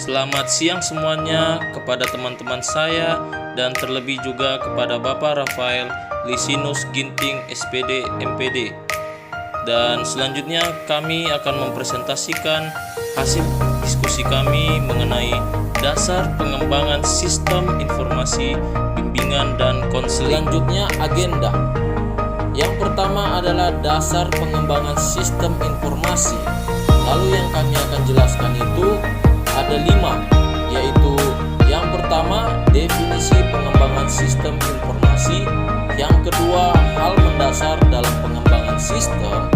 Selamat siang semuanya kepada teman-teman saya dan terlebih juga kepada Bapak Rafael Lisinus Ginting SPD MPD. Dan selanjutnya kami akan mempresentasikan hasil diskusi kami mengenai dasar pengembangan sistem informasi bimbingan dan konseling. Selanjutnya agenda. Yang pertama adalah dasar pengembangan sistem informasi. Lalu yang kami akan jelaskan itu ada 5, yaitu yang pertama definisi pengembangan sistem informasi, yang kedua hal mendasar dalam pengembangan sistem,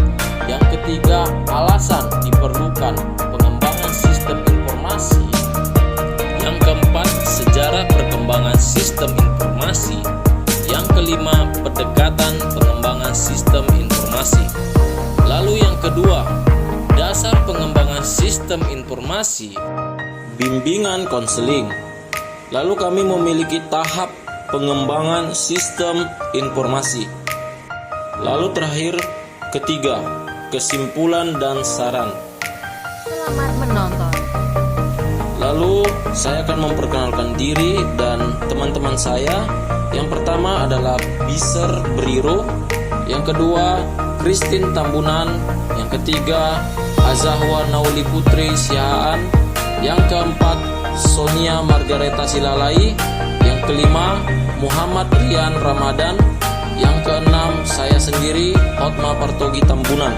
yang ketiga alasan diperlukan pengembangan sistem informasi, yang keempat sejarah perkembangan sistem informasi, yang kelima pendekatan pengembangan sistem informasi. Lalu yang kedua, dasar pengembangan sistem informasi, bimbingan konseling. Lalu kami memiliki tahap pengembangan sistem informasi. Lalu terakhir ketiga, kesimpulan dan saran. Selamat menonton. Lalu saya akan memperkenalkan diri dan teman-teman saya. Yang pertama adalah Biser Briro, yang kedua Christine Tambunan, yang ketiga Azahwa Nauli Putri Sihaan, yang keempat Sonia Margareta Silalai, yang kelima Muhammad Rian Ramadan, yang keenam saya sendiri Hotma Partogi Tambunan.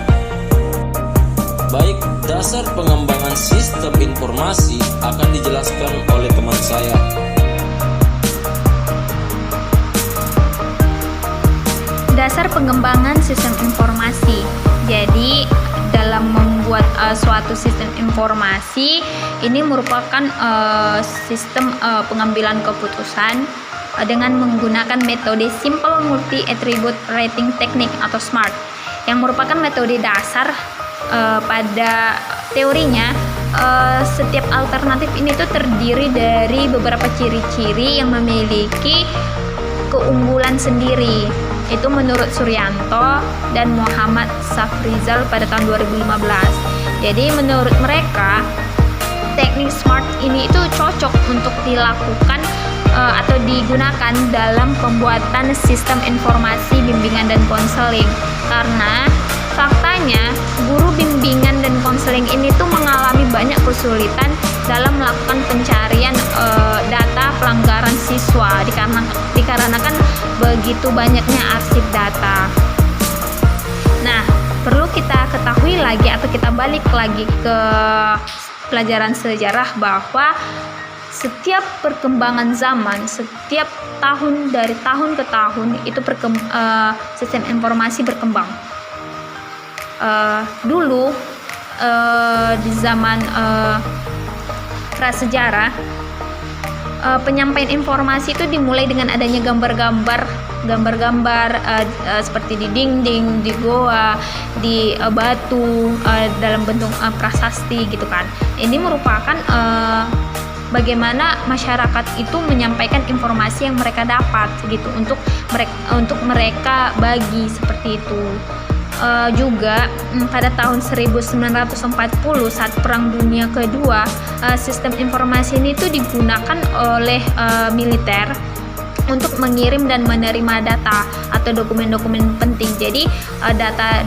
Baik, dasar pengembangan sistem informasi akan dijelaskan oleh teman saya. Dasar pengembangan sistem informasi. Jadi dalam membuat suatu sistem informasi ini merupakan sistem pengambilan keputusan dengan menggunakan metode Simple Multi Attribute Rating Technique atau SMART, yang merupakan metode dasar. Pada teorinya setiap alternatif ini tuh terdiri dari beberapa ciri-ciri yang memiliki keunggulan sendiri. Itu menurut Suryanto dan Muhammad Safrizal pada tahun 2015. Jadi menurut mereka teknik SMART ini itu cocok untuk dilakukan atau digunakan dalam pembuatan sistem informasi bimbingan dan konseling, karena faktanya guru bimbingan dan konseling ini tuh mengalami banyak kesulitan dalam melakukan pencarian data pelanggaran siswa dikarenakan begitu banyaknya arsip data. Nah, perlu kita ketahui lagi atau kita balik lagi ke pelajaran sejarah bahwa setiap perkembangan zaman, setiap tahun dari tahun ke tahun itu sistem informasi berkembang. Dulu di zaman prasejarah, penyampaian informasi itu dimulai dengan adanya gambar-gambar seperti di dinding, di goa, di batu, dalam bentuk prasasti gitu kan. Ini merupakan bagaimana masyarakat itu menyampaikan informasi yang mereka dapat gitu untuk mereka bagi seperti itu. Juga pada tahun 1940 saat Perang Dunia Kedua, sistem informasi ini tuh digunakan oleh militer untuk mengirim dan menerima data atau dokumen-dokumen penting. Jadi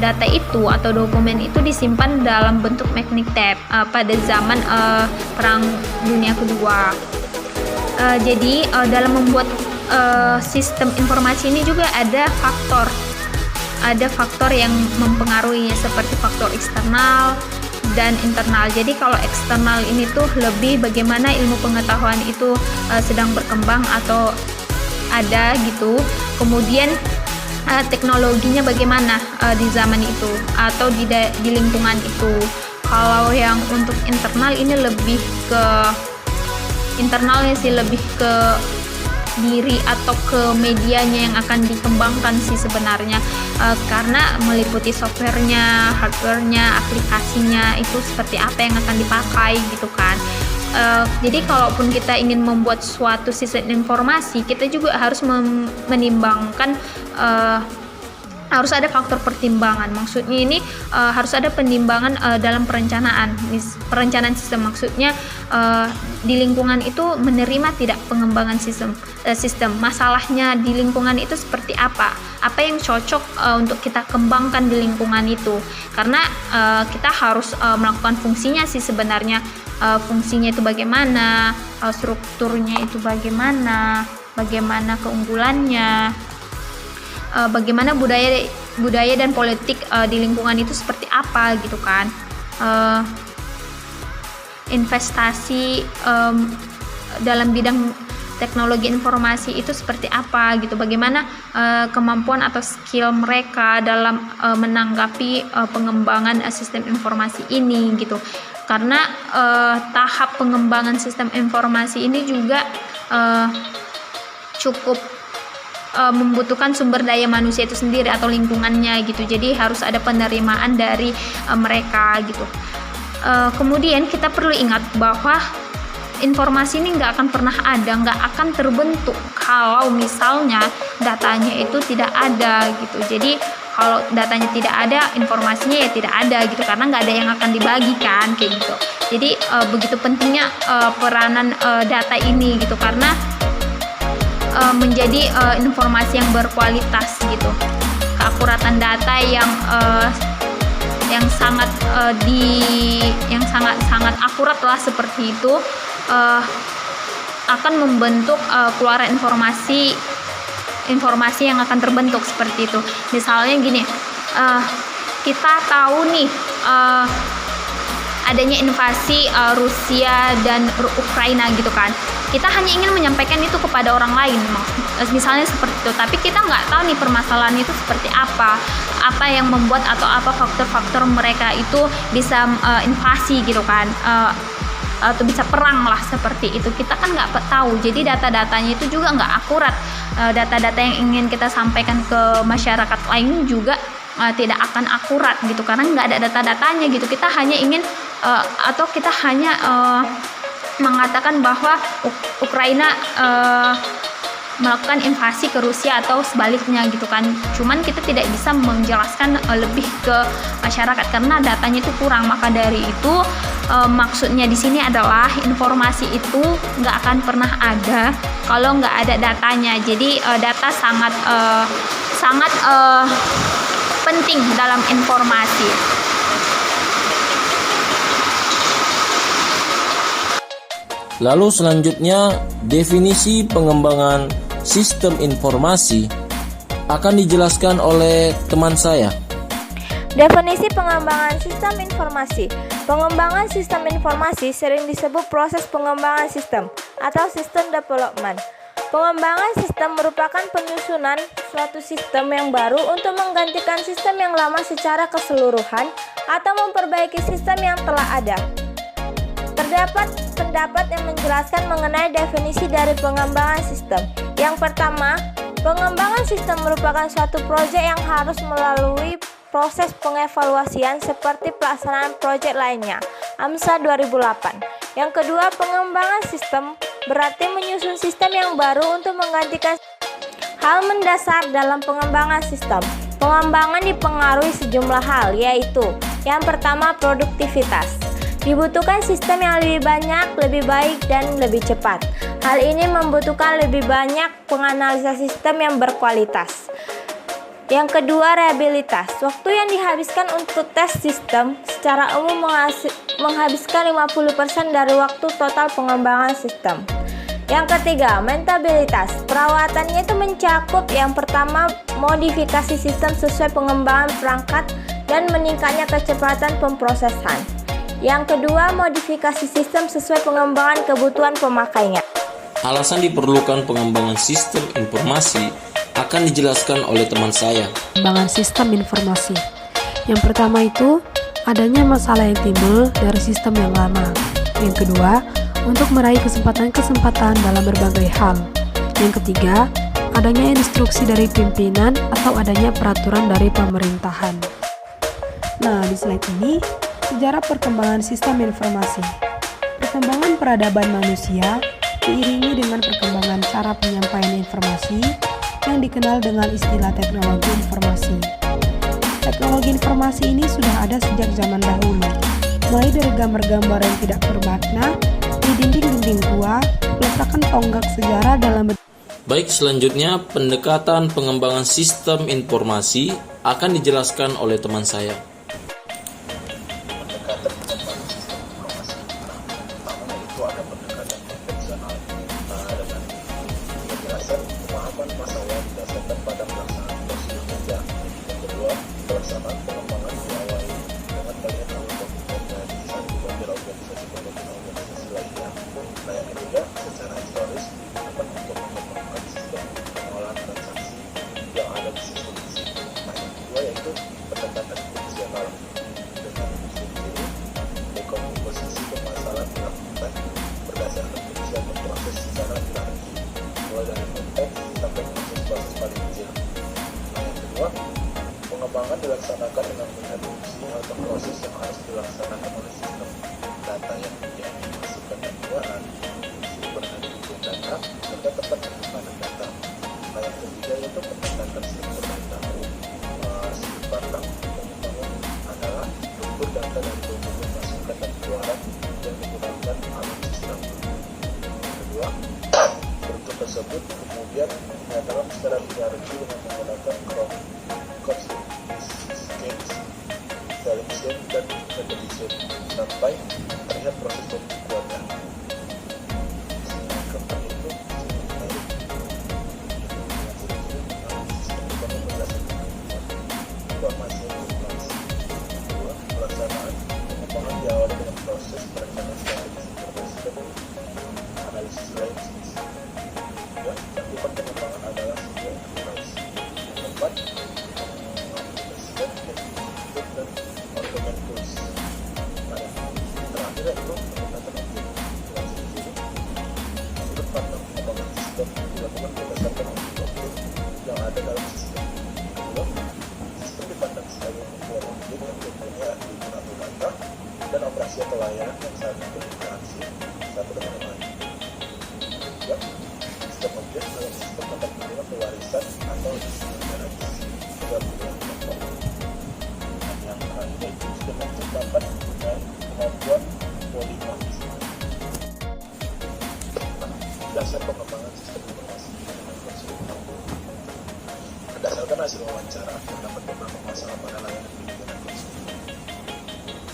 data itu atau dokumen itu disimpan dalam bentuk magnetic tape pada zaman Perang Dunia Kedua. Jadi dalam membuat sistem informasi ini juga ada faktor yang mempengaruhinya, seperti faktor eksternal dan internal. Jadi kalau eksternal ini tuh lebih bagaimana ilmu pengetahuan itu sedang berkembang atau ada gitu. Kemudian teknologinya bagaimana di zaman itu atau di lingkungan itu. Kalau yang untuk internal ini lebih ke internalnya sih, lebih ke diri atau ke medianya yang akan dikembangkan sih sebenarnya, karena meliputi softwarenya, hardwarenya, aplikasinya itu seperti apa yang akan dipakai gitu kan. Jadi kalaupun kita ingin membuat suatu sistem informasi, kita juga harus menimbangkan harus ada faktor pertimbangan. Maksudnya ini harus ada penimbangan dalam perencanaan. Perencanaan sistem maksudnya di lingkungan itu menerima tidak pengembangan sistem. Masalahnya di lingkungan itu seperti apa yang cocok untuk kita kembangkan di lingkungan itu. Karena kita harus melakukan fungsinya sih sebenarnya. Fungsinya itu bagaimana, strukturnya itu bagaimana keunggulannya, bagaimana budaya dan politik di lingkungan itu seperti apa gitu kan. Investasi dalam bidang teknologi informasi itu seperti apa gitu, bagaimana kemampuan atau skill mereka dalam menanggapi pengembangan sistem informasi ini gitu. Karena tahap pengembangan sistem informasi ini juga cukup membutuhkan sumber daya manusia itu sendiri atau lingkungannya gitu. Jadi harus ada penerimaan dari mereka gitu. Kemudian kita perlu ingat bahwa informasi ini nggak akan pernah ada, nggak akan terbentuk kalau misalnya datanya itu tidak ada gitu. Jadi kalau datanya tidak ada, informasinya ya tidak ada gitu, karena nggak ada yang akan dibagikan kayak gitu. Jadi begitu pentingnya peranan data ini gitu, karena menjadi informasi yang berkualitas gitu. Keakuratan data yang sangat sangat akurat lah seperti itu akan membentuk keluaran informasi yang akan terbentuk seperti itu. Misalnya gini, kita tahu nih adanya invasi Rusia dan Ukraina gitu kan. Kita hanya ingin menyampaikan itu kepada orang lain, misalnya seperti itu. Tapi kita nggak tahu nih permasalahan itu seperti apa yang membuat atau apa faktor-faktor mereka itu bisa invasi gitu kan, atau bisa perang lah seperti itu. Kita kan nggak tahu. Jadi data-datanya itu juga nggak akurat. Data-data yang ingin kita sampaikan ke masyarakat lain juga tidak akan akurat gitu, karena nggak ada data-datanya gitu. Kita hanya ingin atau kita hanya mengatakan bahwa Ukraina melakukan invasi ke Rusia atau sebaliknya gitu kan. Cuman kita tidak bisa menjelaskan lebih ke masyarakat karena datanya itu kurang. Maka dari itu maksudnya di sini adalah informasi itu nggak akan pernah ada kalau nggak ada datanya. Jadi data sangat penting dalam informasi. Lalu selanjutnya, definisi pengembangan sistem informasi akan dijelaskan oleh teman saya. Definisi pengembangan sistem informasi. Pengembangan sistem informasi sering disebut proses pengembangan sistem atau system development. Pengembangan sistem merupakan penyusunan suatu sistem yang baru untuk menggantikan sistem yang lama secara keseluruhan atau memperbaiki sistem yang telah ada. Terdapat pendapat yang menjelaskan mengenai definisi dari pengembangan sistem. Yang pertama, pengembangan sistem merupakan suatu proyek yang harus melalui proses pengevaluasian seperti pelaksanaan proyek lainnya. AMSA 2008. Yang kedua, pengembangan sistem berarti menyusun sistem yang baru untuk menggantikan hal mendasar dalam pengembangan sistem. Pengembangan dipengaruhi sejumlah hal, yaitu yang pertama, produktivitas. Dibutuhkan sistem yang lebih banyak, lebih baik, dan lebih cepat. Hal ini membutuhkan lebih banyak penganalisa sistem yang berkualitas. Yang kedua, reliabilitas. Waktu yang dihabiskan untuk tes sistem secara umum menghabiskan 50% dari waktu total pengembangan sistem. Yang ketiga, maintainabilitas. Perawatannya itu mencakup yang pertama, modifikasi sistem sesuai pengembangan perangkat dan meningkatnya kecepatan pemrosesan. Yang kedua, modifikasi sistem sesuai pengembangan kebutuhan pemakainya. Alasan diperlukan pengembangan sistem informasi akan dijelaskan oleh teman saya. Pengembangan sistem informasi. Yang pertama itu, adanya masalah yang timbul dari sistem yang lama. Yang kedua, untuk meraih kesempatan-kesempatan dalam berbagai hal. Yang ketiga, adanya instruksi dari pimpinan atau adanya peraturan dari pemerintahan. Nah, di slide ini, sejarah perkembangan sistem informasi. Perkembangan peradaban manusia diiringi dengan perkembangan cara penyampaian informasi yang dikenal dengan istilah teknologi informasi. Teknologi informasi ini sudah ada sejak zaman dahulu, mulai dari gambar-gambar yang tidak bermakna di dinding-dinding gua, letakkan tonggak sejarah dalam bentuk. Baik, selanjutnya pendekatan pengembangan sistem informasi akan dijelaskan oleh teman saya. Pendekatan pengembangan sistem informasi pertama itu ada pendekatan konvensional dengan penjelasan pemahaman masalah didasarkan pada pelaksanaan prosedur kerja. Yang kedua, pelaksanaan pengembangan diawali dengan melihat alur dari satu model organisasi ke organisasi lainnya. Nah, yang ketiga, secara historis dapat untuk mengembangkan sistem pengolahan transaksi yang ada di sistem fisik. Nah, yang kedua yaitu pendekatan fungsional. Dengan ini, dekomposisi permasalahan dilakukan berdasarkan fungsi atau proses secara hierarki, mulai dari konteks sampai proses paling kecil. Nah, yang kedua, pengembangan dilaksanakan dengan melihat fungsi atau proses yang harus dilaksanakan oleh sistem. Data yang dimasukkan dan keluaran, sumber dan tujuan data, serta tempat penyimpanan data. Nah, yang ketiga yaitu pendekatan struktur data. Sifat pengembangan adalah struktur data dan tujuan masukan dan keluaran yang digunakan alur sistem. Yang kedua, struktur tersebut kemudian dinyatakan secara hierarki dengan menggunakan selection dan repetition sampai terlihat proses pembuatan. Keempat itu informasi. Kedua, pelaksanaan pengembangan diawali dengan proses perencanaan strategis informasi dan analisis lain. Ya, cakupan pengembangan adalah sebuah enterprise. Keempat, dan organ tools. Nah, terakhir itu pendekatan objek. Sudut pandang pengembangan sistem dilakukan berdasarkan objek yang ada dalam sistem. Kedua, sistem dipandang sebagai kumpulan objek yang berpunya digunakan data dan operasi atau layanan yang saling berinteraksi satu dengan lain. Ketiga, sistem objek dalam sistem dapat menerima pewarisan atau generasi gabungan komponen. Yang terakhir itu sistem objek dapat mempunyai kemampuan polimorfisme. Dasar pengembangan sistem informasi dengan konsumen. Berdasarkan hasil wawancara, terdapat beberapa masalah pada layanan pembiayaan konsumen.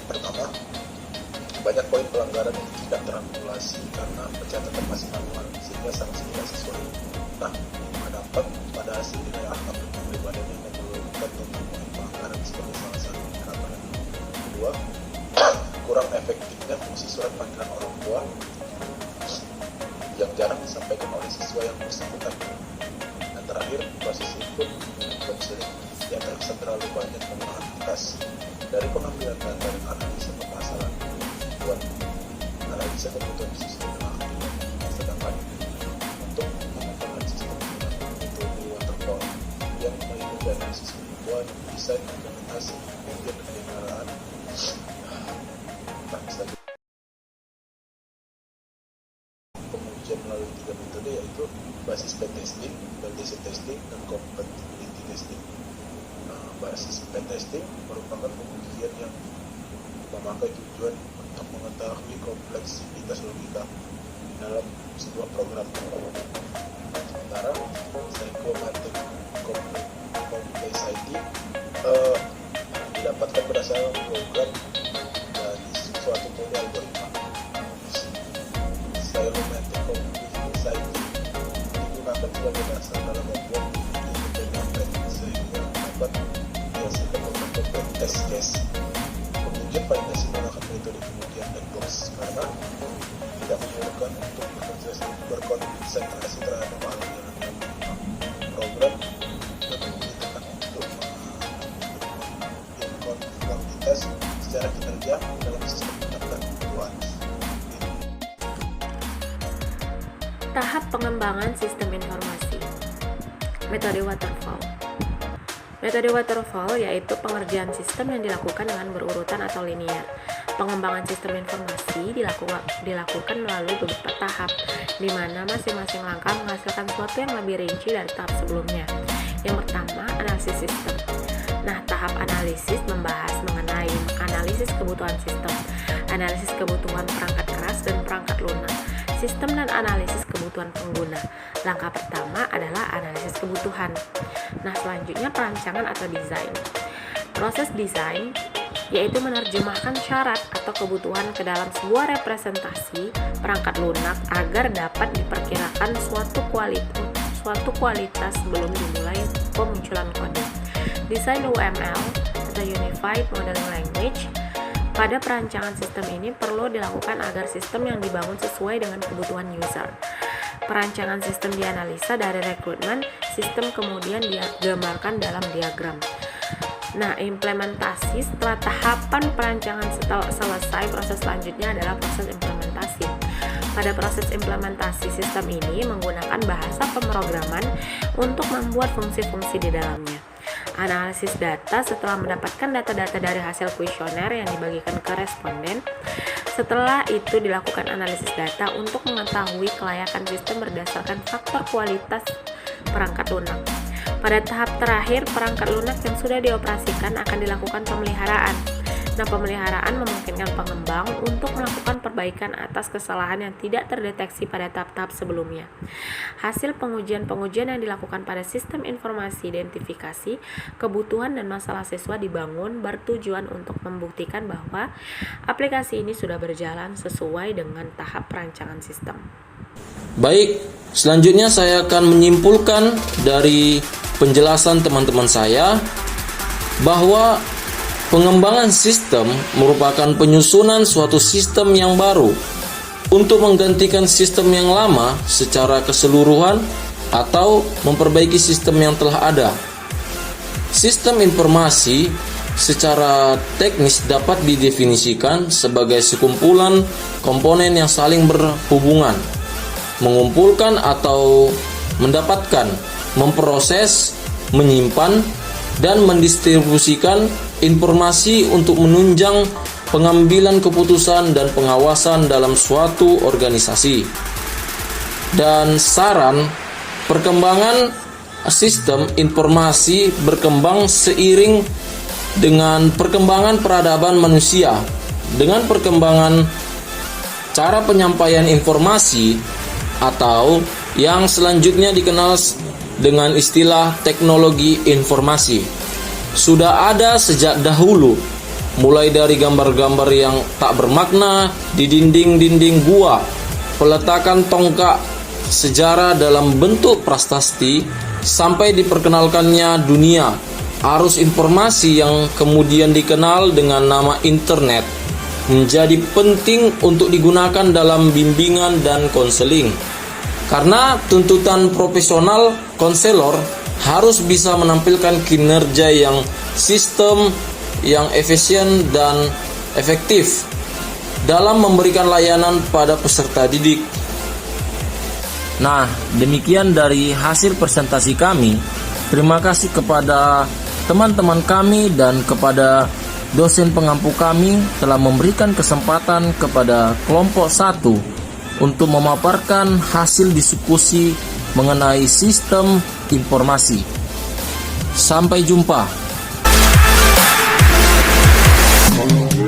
Pertama, banyak poin pelanggaran yang tidak terakumulasi karena pencatatan masih manual sehingga sanksi tidak sesuai. Nah, berdampak pada hasil nilai angka pribadi yang memerlukan untuk poin pelanggaran sebagai salah satu indikator. Kedua, kurang efektifnya fungsi surat panggilan orang tua yang jarang disampaikan oleh siswa yang bersangkutan. Dan terakhir, proses input dan counseling yang terasa terlalu banyak menggunakan aktivitas dari pengambilan data dan analisa permasalahan buat analisa kebutuhan sistem sedangkan untuk mengembangkan sistem metode waterfall yang meliputi analisis kebutuhan, desain, implementasi, kemudian penyelenggaraan. Pengujian melalui 3 metode yaitu basis P-testing, validation testing, dan compatibility testing. Basis P-testing merupakan pengujian yang memakai tujuan untuk mengetahui kompleksitas logika dalam sebuah program. Sementara psychomatic complexity didapatkan berdasarkan program dari suatu model algoritma. Psychomatic complexity digunakan sebagai dasar dalam membuat independent sehingga dapat dihasilkan beberapa test case. Pengujian validasi menggunakan metode pengujian black box karena tidak memerlukan untuk berkonsentrasi terhadap aliran program dan membutuhkan untuk konformitas secara kinerja dalam sistem pendaftaran kebutuhan. Tahap pengembangan sistem informasi. Metode waterfall. Metode waterfall yaitu pengerjaan sistem yang dilakukan dengan berurutan atau linear. Pengembangan sistem informasi dilakukan melalui beberapa tahap, di mana masing-masing langkah menghasilkan sesuatu yang lebih rinci dari tahap sebelumnya. Yang pertama, analisis sistem. Nah, tahap analisis membahas mengenai analisis kebutuhan sistem, analisis kebutuhan perangkat keras dan perangkat lunak, sistem dan analisis kebutuhan pengguna. Langkah pertama adalah analisis kebutuhan. Nah, selanjutnya perancangan atau desain. Proses desain yaitu menerjemahkan syarat atau kebutuhan ke dalam sebuah representasi perangkat lunak agar dapat diperkirakan suatu kualitas sebelum dimulai pemunculan kode. Desain UML atau Unified Modeling Language. Pada perancangan sistem ini perlu dilakukan agar sistem yang dibangun sesuai dengan kebutuhan user. Perancangan sistem dianalisa dari rekrutmen, sistem kemudian digambarkan dalam diagram. Nah, implementasi setelah tahapan perancangan selesai, proses selanjutnya adalah proses implementasi. Pada proses implementasi sistem ini menggunakan bahasa pemrograman untuk membuat fungsi-fungsi di dalamnya. Analisis data setelah mendapatkan data-data dari hasil kuesioner yang dibagikan ke responden. Setelah itu dilakukan analisis data untuk mengetahui kelayakan sistem berdasarkan faktor kualitas perangkat lunak. Pada tahap terakhir, perangkat lunak yang sudah dioperasikan akan dilakukan pemeliharaan. Nah, pemeliharaan memungkinkan pengembang untuk melakukan perbaikan atas kesalahan yang tidak terdeteksi pada tahap-tahap sebelumnya. Hasil pengujian-pengujian yang dilakukan pada sistem informasi identifikasi, kebutuhan dan masalah siswa dibangun bertujuan untuk membuktikan bahwa aplikasi ini sudah berjalan sesuai dengan tahap perancangan sistem. Baik, selanjutnya saya akan menyimpulkan dari penjelasan teman-teman saya bahwa pengembangan sistem merupakan penyusunan suatu sistem yang baru untuk menggantikan sistem yang lama secara keseluruhan atau memperbaiki sistem yang telah ada. Sistem informasi secara teknis dapat didefinisikan sebagai sekumpulan komponen yang saling berhubungan, mengumpulkan atau mendapatkan, memproses, menyimpan, dan mendistribusikan informasi untuk menunjang pengambilan keputusan dan pengawasan dalam suatu organisasi. Dan saran, perkembangan sistem informasi berkembang seiring dengan perkembangan peradaban manusia, dengan perkembangan cara penyampaian informasi atau yang selanjutnya dikenal dengan istilah teknologi informasi. Sudah ada sejak dahulu, mulai dari gambar-gambar yang tak bermakna di dinding-dinding gua, peletakan tongkat sejarah dalam bentuk prasasti, sampai diperkenalkannya dunia arus informasi yang kemudian dikenal dengan nama internet, menjadi penting untuk digunakan dalam bimbingan dan konseling. Karena tuntutan profesional konselor harus bisa menampilkan kinerja yang sistem yang efisien dan efektif dalam memberikan layanan pada peserta didik. Nah, demikian dari hasil presentasi kami. Terima kasih kepada teman-teman kami dan kepada dosen pengampu kami telah memberikan kesempatan kepada kelompok 1 untuk memaparkan hasil diskusi mengenai sistem informasi. Sampai jumpa.